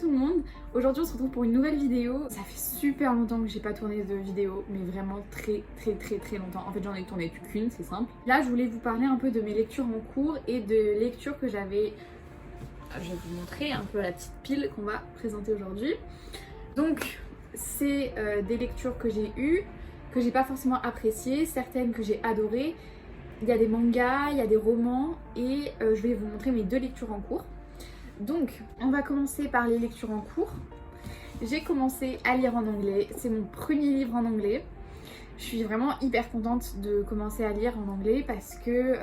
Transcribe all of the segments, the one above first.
tout le monde. Aujourd'hui on se retrouve pour une nouvelle vidéo. Ça fait super longtemps que j'ai pas tourné de vidéo, mais vraiment très longtemps. En fait j'en ai tourné qu'une, c'est simple. Là je voulais vous parler un peu de mes lectures en cours et de lectures que j'avais. Je vais vous montrer un peu la petite pile qu'on va présenter aujourd'hui. Donc c'est des lectures que j'ai eues, que j'ai pas forcément appréciées, certaines que j'ai adorées. Il y a des mangas, il y a des romans et je vais vous montrer mes 2 lectures en cours. Donc on va commencer par les lectures en cours. J'ai commencé à lire en anglais, c'est mon premier livre en anglais. Je suis vraiment hyper contente de commencer à lire en anglais parce que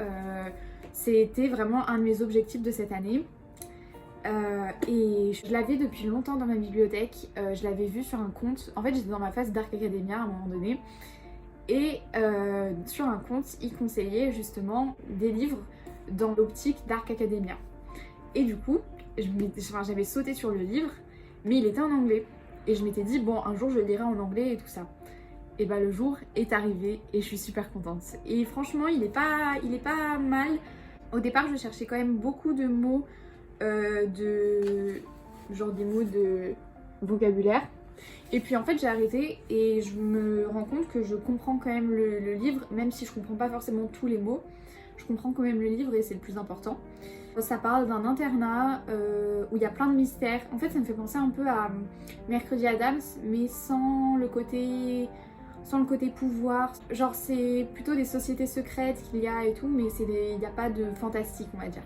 c'était vraiment un de mes objectifs de cette année. Et je l'avais depuis longtemps dans ma bibliothèque, je l'avais vu sur un compte. En fait j'étais dans ma phase Dark Academia à un moment donné. Et sur un compte, il conseillait justement des livres dans l'optique Dark Academia. Et du coup, j'avais sauté sur le livre, mais il était en anglais. Et je m'étais dit, bon, un jour je le lirai en anglais et tout ça. Et bah le jour est arrivé et je suis super contente. Et franchement, il est pas mal. Au départ, je cherchais quand même beaucoup de mots, genre des mots de vocabulaire. Et puis en fait j'ai arrêté et je me rends compte que je comprends quand même le livre, même si je comprends pas forcément tous les mots. Je comprends quand même le livre et c'est le plus important. Ça parle d'un internat où il y a plein de mystères. En fait ça me fait penser un peu à Mercredi Adams, mais sans le côté pouvoir. Genre c'est plutôt des sociétés secrètes qu'il y a et tout, mais il n'y a pas de fantastique on va dire.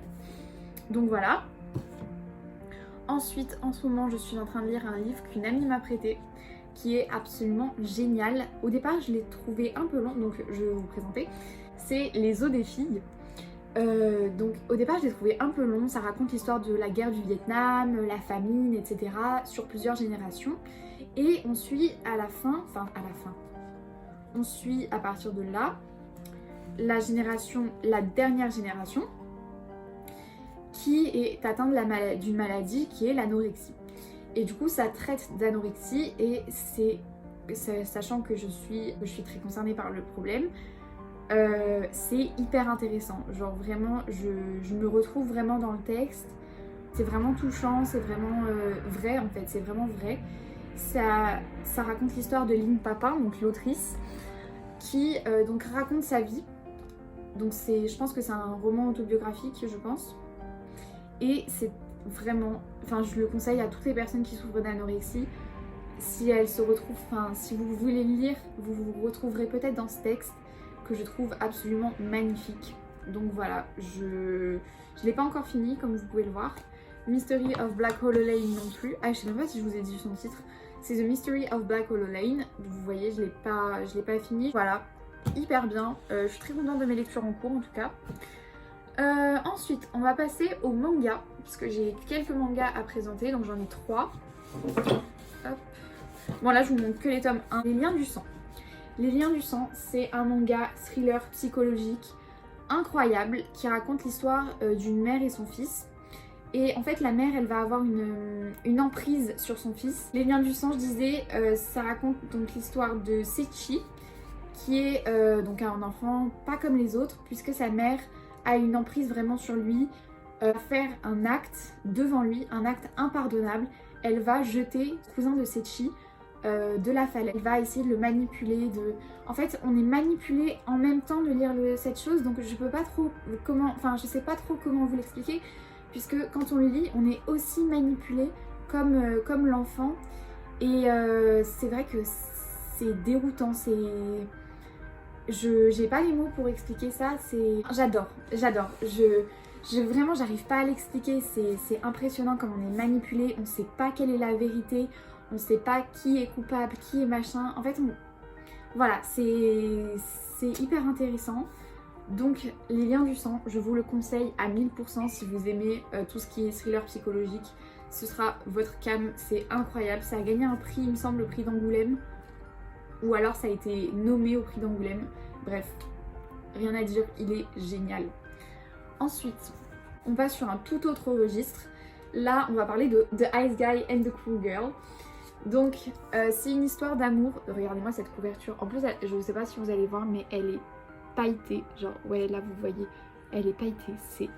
Donc voilà. Ensuite, en ce moment, je suis en train de lire un livre qu'une amie m'a prêté, qui est absolument génial. Au départ, je l'ai trouvé un peu long, donc je vais vous présenter. C'est Les os des filles. Donc au départ, je l'ai trouvé un peu long. Ça raconte l'histoire de la guerre du Vietnam, la famine, etc. sur plusieurs générations. Et on suit on suit à partir de là la dernière génération, qui est atteinte d'une maladie qui est l'anorexie. Et du coup ça traite d'anorexie et sachant que je suis très concernée par le problème, c'est hyper intéressant. Genre vraiment je me retrouve vraiment dans le texte. C'est vraiment touchant, c'est vraiment vrai en fait, c'est vraiment vrai. Ça raconte l'histoire de Lynn Papin, donc l'autrice, qui donc raconte sa vie. Donc je pense que c'est un roman autobiographique, je pense. Et c'est vraiment, je le conseille à toutes les personnes qui souffrent d'anorexie. Si elles se retrouvent, si vous voulez le lire, vous vous retrouverez peut-être dans ce texte que je trouve absolument magnifique. Donc voilà, je l'ai pas encore fini comme vous pouvez le voir. Mystery of Black Hollow Lane non plus. Ah, je sais même pas si je vous ai dit son titre. C'est The Mystery of Black Hollow Lane. Vous voyez, je l'ai pas fini. Voilà, hyper bien. Je suis très contente de mes lectures en cours en tout cas. Ensuite, on va passer au manga, parce que j'ai quelques mangas à présenter, donc j'en ai 3. Hop. Bon là, je vous montre que les tomes 1. Les liens du sang. Les liens du sang, c'est un manga thriller psychologique incroyable qui raconte l'histoire d'une mère et son fils. Et en fait, la mère, elle va avoir une emprise sur son fils. Les liens du sang, je disais, ça raconte donc l'histoire de Sechi, qui est donc un enfant pas comme les autres, puisque sa mère a une emprise vraiment sur lui, faire un acte devant lui, un acte impardonnable. Elle va jeter le cousin de Sechi de la falaise. Elle va essayer de le manipuler. En fait, on est manipulé en même temps de lire cette chose, donc je sais pas trop comment vous l'expliquer, puisque quand on le lit, on est aussi manipulé comme l'enfant. Et c'est vrai que c'est déroutant, j'ai pas les mots pour expliquer ça, j'adore. Vraiment j'arrive pas à l'expliquer, c'est impressionnant comme on est manipulé, on sait pas quelle est la vérité, on sait pas qui est coupable, qui est machin. En fait, voilà, c'est hyper intéressant. Donc les liens du sang, je vous le conseille à 1000% si vous aimez tout ce qui est thriller psychologique. Ce sera votre cam, c'est incroyable. Ça a gagné un prix, il me semble, le prix d'Angoulême. Ou alors ça a été nommé au prix d'Angoulême. Bref, rien à dire, il est génial. Ensuite, on passe sur un tout autre registre. Là, on va parler de The Ice Guy and the Cool Girl. Donc, c'est une histoire d'amour. Regardez-moi cette couverture. En plus, je ne sais pas si vous allez voir, mais elle est pailletée. Genre, ouais, là, vous voyez, elle est pailletée. C'est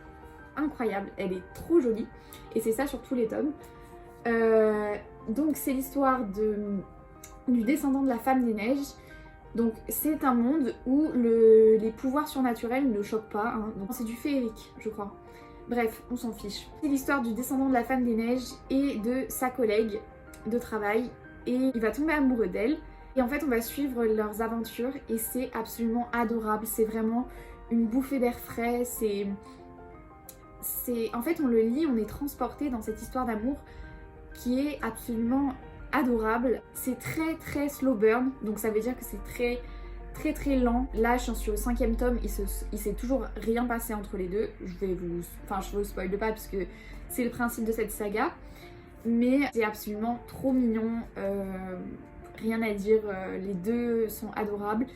incroyable, elle est trop jolie. Et c'est ça sur tous les tomes. Donc c'est l'histoire du descendant de la femme des neiges. Donc c'est un monde où les pouvoirs surnaturels ne choquent pas, hein. Donc c'est du féerique, je crois. Bref, on s'en fiche. C'est l'histoire du descendant de la femme des neiges et de sa collègue de travail. Et il va tomber amoureux d'elle. Et en fait, on va suivre leurs aventures et c'est absolument adorable. C'est vraiment une bouffée d'air frais. En fait, on le lit, on est transporté dans cette histoire d'amour qui est absolument adorable. C'est très très slow burn, donc ça veut dire que c'est très très très lent. Là, je suis au 5e tome, il s'est toujours rien passé entre les deux. Je vous spoil pas parce que c'est le principe de cette saga. Mais c'est absolument trop mignon, rien à dire, les deux sont adorables.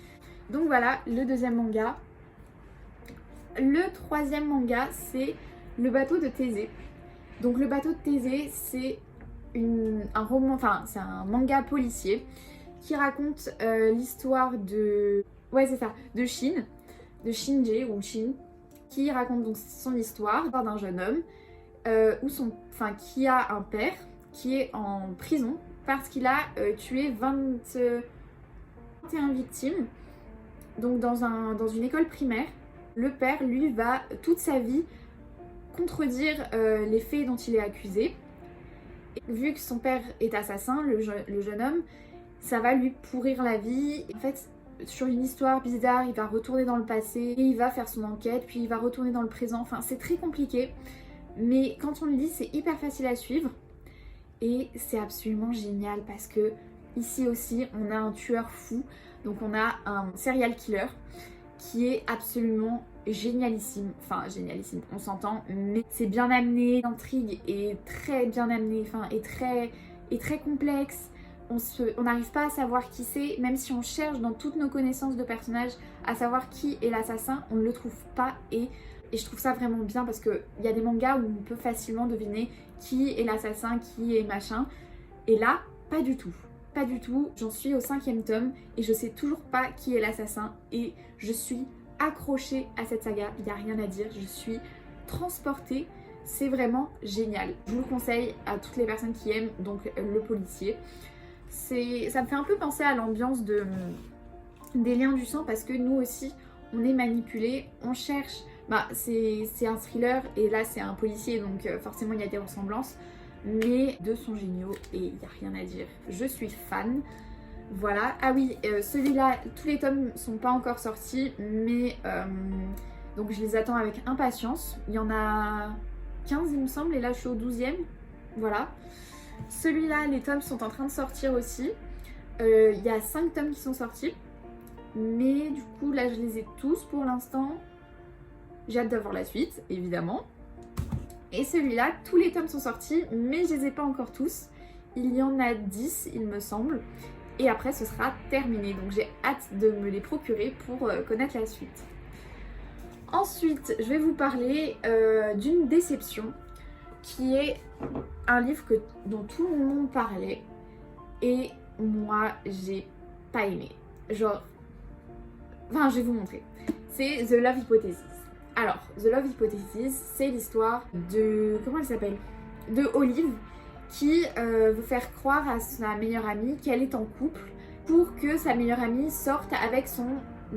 Donc voilà, le 2e manga. Le 3e manga, c'est Le bateau de Thésée. Donc le bateau de Thésée, c'est un roman, enfin c'est un manga policier qui raconte l'histoire de... Ouais c'est ça, de Shinji ou Shin, qui raconte donc son histoire d'un jeune homme qui a un père qui est en prison parce qu'il a tué 21 victimes. Donc dans une école primaire, le père lui va toute sa vie contredire les faits dont il est accusé. Et vu que son père est assassin, le jeune homme, ça va lui pourrir la vie. En fait, sur une histoire bizarre, il va retourner dans le passé, et il va faire son enquête, puis il va retourner dans le présent. Enfin, c'est très compliqué, mais quand on le lit, c'est hyper facile à suivre. Et c'est absolument génial parce que ici aussi, on a un tueur fou. Donc on a un serial killer qui est absolument génialissime, enfin génialissime, on s'entend, mais c'est bien amené, l'intrigue est très bien amenée, enfin est très complexe, on n'arrive pas à savoir qui c'est, même si on cherche dans toutes nos connaissances de personnages à savoir qui est l'assassin, on ne le trouve pas et je trouve ça vraiment bien parce qu'il y a des mangas où on peut facilement deviner qui est l'assassin, qui est machin, et là, pas du tout. Pas du tout, j'en suis au 5e tome et je sais toujours pas qui est l'assassin et je suis accrochée à cette saga, il n'y a rien à dire, je suis transportée, c'est vraiment génial. Je vous le conseille à toutes les personnes qui aiment donc le policier. Ça me fait un peu penser à l'ambiance des Liens du sang parce que nous aussi on est manipulés, on cherche, c'est un thriller et là c'est un policier donc forcément il y a des ressemblances. Mais deux sont géniaux et il n'y a rien à dire. Je suis fan. Voilà. Ah oui, celui-là, tous les tomes sont pas encore sortis, mais donc je les attends avec impatience. Il y en a 15 il me semble et là je suis au 12e. Voilà. Celui-là, les tomes sont en train de sortir aussi. Il y a 5 tomes qui sont sortis. Mais du coup là je les ai tous pour l'instant. J'ai hâte d'avoir la suite, évidemment. Et celui-là, tous les tomes sont sortis, mais je les ai pas encore tous. Il y en a 10, il me semble. Et après, ce sera terminé. Donc j'ai hâte de me les procurer pour connaître la suite. Ensuite, je vais vous parler d'une déception, qui est un livre dont tout le monde parlait. Et moi, j'ai pas aimé. Genre... Enfin, je vais vous montrer. C'est The Love Hypothesis. Alors, The Love Hypothesis, c'est l'histoire de... Comment elle s'appelle? De Olive, qui veut faire croire à sa meilleure amie qu'elle est en couple pour que sa meilleure amie sorte avec son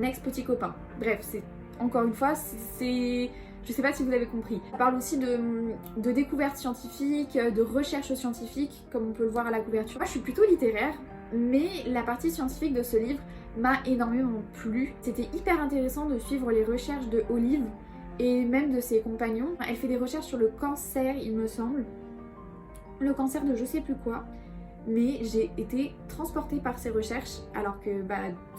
ex-petit copain. Bref, c'est... Encore une fois, c'est... Je sais pas si vous avez compris. Elle parle aussi de découvertes scientifiques, de recherches scientifiques, comme on peut le voir à la couverture. Moi, je suis plutôt littéraire, mais la partie scientifique de ce livre m'a énormément plu. C'était hyper intéressant de suivre les recherches de Olive et même de ses compagnons. Elle fait des recherches sur le cancer, il me semble. Le cancer de je sais plus quoi. Mais j'ai été transportée par ces recherches alors que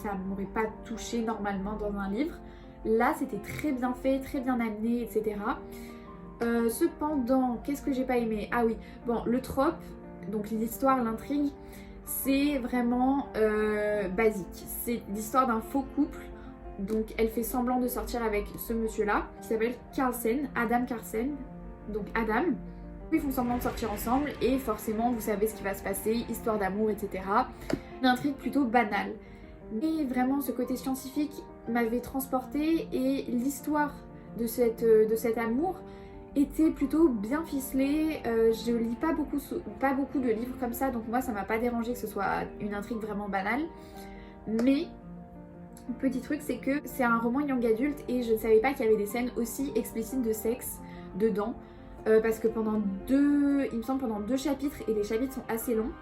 ça ne m'aurait pas touchée normalement dans un livre. Là, c'était très bien fait, très bien amené, etc. Cependant, qu'est-ce que j'ai pas aimé? Ah oui, bon, le trope, donc l'histoire, l'intrigue, c'est vraiment basique. C'est l'histoire d'un faux couple. Donc elle fait semblant de sortir avec ce monsieur-là, qui s'appelle Carlsen, Adam Carlsen. Donc Adam. Ils font semblant de sortir ensemble et forcément vous savez ce qui va se passer, histoire d'amour, etc. Une intrigue plutôt banale. Mais vraiment ce côté scientifique m'avait transportée et l'histoire de cet amour était plutôt bien ficelé. Je lis pas beaucoup de livres comme ça, donc moi ça m'a pas dérangé que ce soit une intrigue vraiment banale. Mais petit truc, c'est que c'est un roman young adulte et je ne savais pas qu'il y avait des scènes aussi explicites de sexe dedans. Parce que il me semble pendant 2 chapitres, et les chapitres sont assez longs,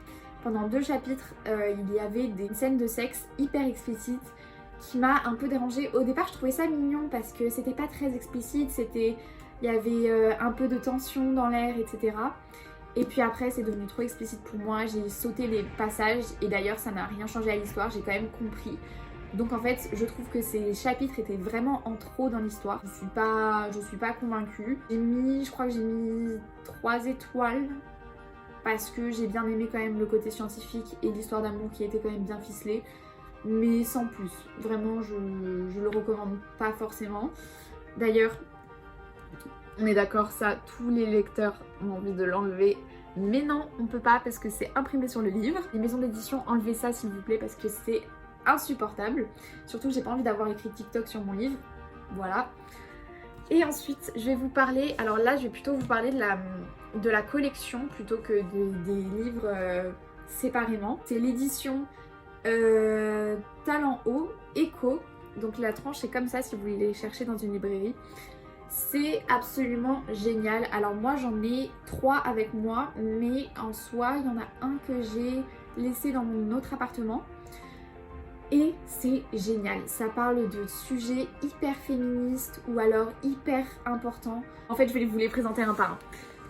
pendant 2 chapitres, il y avait des scènes de sexe hyper explicites qui m'a un peu dérangée. Au départ, je trouvais ça mignon parce que c'était pas très explicite, il y avait un peu de tension dans l'air, etc. Et puis après, c'est devenu trop explicite pour moi, j'ai sauté les passages, et d'ailleurs, ça n'a rien changé à l'histoire, j'ai quand même compris. Donc en fait, je trouve que ces chapitres étaient vraiment en trop dans l'histoire. Je suis pas convaincue. Je crois que j'ai mis 3 étoiles parce que j'ai bien aimé quand même le côté scientifique et l'histoire d'amour qui était quand même bien ficelée. Mais sans plus. Vraiment, je le recommande pas forcément. D'ailleurs, on est d'accord, ça, tous les lecteurs ont envie de l'enlever. Mais non, on peut pas parce que c'est imprimé sur le livre. Les maisons d'édition, enlevez ça s'il vous plaît parce que c'est insupportable. Surtout que j'ai pas envie d'avoir écrit TikTok sur mon livre. Voilà. Et ensuite, je vais vous parler... Alors là, je vais plutôt vous parler de la collection plutôt que des livres séparément. C'est l'édition Talent Haut, Echo. Donc la tranche, c'est comme ça si vous voulez les chercher dans une librairie. C'est absolument génial. Alors moi, j'en ai 3 avec moi. Mais en soi, il y en a un que j'ai laissé dans mon autre appartement. Et c'est génial, ça parle de sujets hyper féministes ou alors hyper importants. En fait, je vais vous les présenter un par un.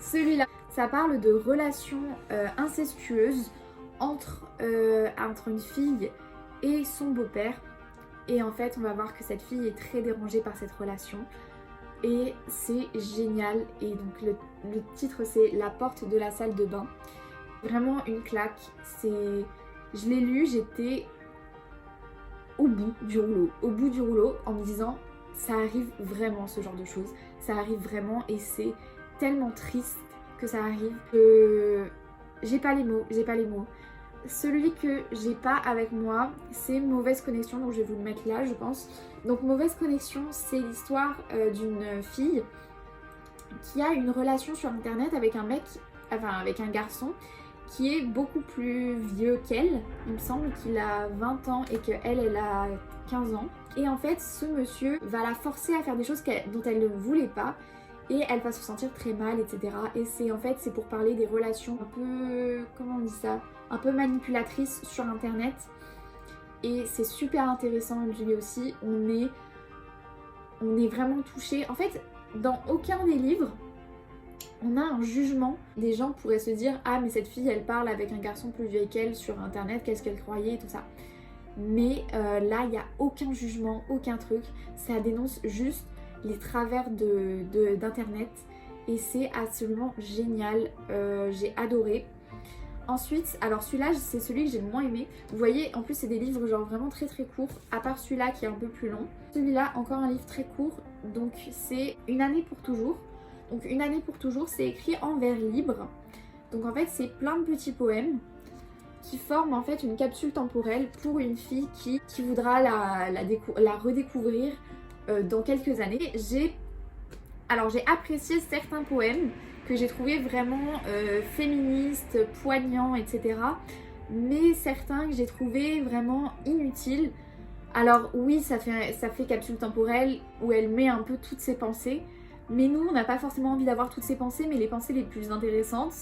Celui-là, ça parle de relations incestueuses entre une fille et son beau-père. Et en fait, on va voir que cette fille est très dérangée par cette relation. Et c'est génial. Et donc le titre, c'est La porte de la salle de bain. Vraiment une claque. Je l'ai lu, j'étais au bout du rouleau en me disant ça arrive vraiment ce genre de choses, ça arrive vraiment et c'est tellement triste que ça arrive que j'ai pas les mots. Celui que j'ai pas avec moi, c'est Mauvaise connexion, donc je vais vous le mettre là je pense. Donc Mauvaise connexion, c'est l'histoire d'une fille qui a une relation sur internet avec avec un garçon qui est beaucoup plus vieux qu'elle. Il me semble qu'il a 20 ans et qu'elle a 15 ans. Et en fait, ce monsieur va la forcer à faire des choses dont elle ne voulait pas. Et elle va se sentir très mal, etc. Et c'est pour parler des relations un peu... Comment on dit ça? Un peu manipulatrices sur internet. Et c'est super intéressant, lui aussi. On est vraiment touchés. En fait, dans aucun des livres, on a un jugement. Des gens pourraient se dire « Ah mais cette fille elle parle avec un garçon plus vieux qu'elle sur internet, qu'est-ce qu'elle croyait ?» et tout ça. Mais là il n'y a aucun jugement, aucun truc. Ça dénonce juste les travers d'internet. Et c'est absolument génial. J'ai adoré. Ensuite, alors celui-là c'est celui que j'ai le moins aimé. Vous voyez, en plus c'est des livres genre vraiment très très courts. À part celui-là qui est un peu plus long. Celui-là encore un livre très court. Donc c'est Une année pour toujours. Donc Une année pour toujours, c'est écrit en vers libre. Donc en fait, c'est plein de petits poèmes qui forment en fait une capsule temporelle pour une fille qui voudra la redécouvrir dans quelques années. J'ai apprécié certains poèmes que j'ai trouvé vraiment féministes, poignants, etc. Mais certains que j'ai trouvé vraiment inutiles. Alors oui, ça fait capsule temporelle où elle met un peu toutes ses pensées. Mais nous, on n'a pas forcément envie d'avoir toutes ces pensées, mais les pensées les plus intéressantes.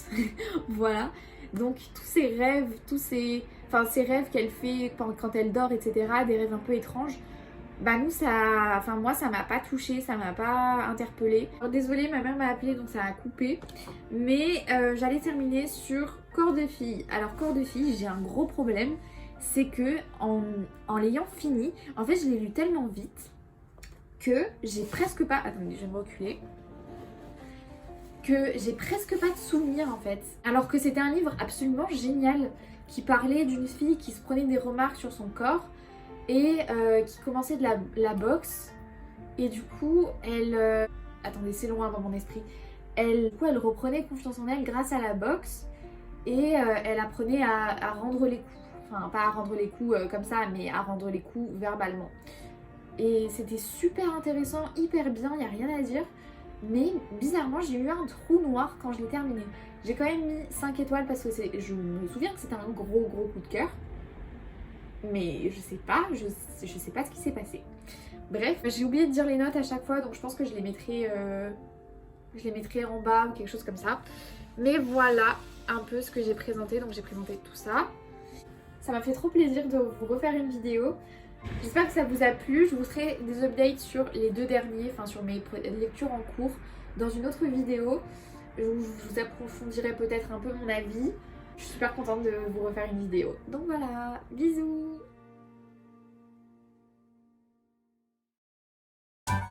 Voilà. Donc tous ces rêves, ces rêves qu'elle fait quand elle dort, etc., des rêves un peu étranges, bah nous, moi, ça m'a pas touchée, ça m'a pas interpellée. Alors, désolée, ma mère m'a appelée, donc ça a coupé. Mais j'allais terminer sur Corps de fille. Alors Corps de fille, j'ai un gros problème, c'est que en l'ayant fini, en fait, je l'ai lu tellement vite que j'ai presque pas... Attendez, je vais me reculer. Que j'ai presque pas de souvenirs en fait. Alors que c'était un livre absolument génial qui parlait d'une fille qui se prenait des remarques sur son corps et qui commençait de la boxe. Et du coup, elle... Attendez, c'est loin dans mon esprit. Elle reprenait confiance en elle grâce à la boxe et elle apprenait à rendre les coups. Enfin, pas à rendre les coups comme ça, mais à rendre les coups verbalement. Et c'était super intéressant, hyper bien, il n'y a rien à dire. Mais bizarrement, j'ai eu un trou noir quand je l'ai terminé. J'ai quand même mis 5 étoiles parce que je me souviens que c'était un gros coup de cœur. Mais je sais pas, je sais pas ce qui s'est passé. Bref, j'ai oublié de dire les notes à chaque fois, donc je pense que je les mettrai en bas ou quelque chose comme ça. Mais voilà un peu ce que j'ai présenté, donc j'ai présenté tout ça. Ça m'a fait trop plaisir de vous refaire une vidéo. J'espère que ça vous a plu. Je vous ferai des updates sur les 2 derniers, enfin sur mes lectures en cours dans une autre vidéo. Je vous approfondirai peut-être un peu mon avis. Je suis super contente de vous refaire une vidéo. Donc voilà, bisous!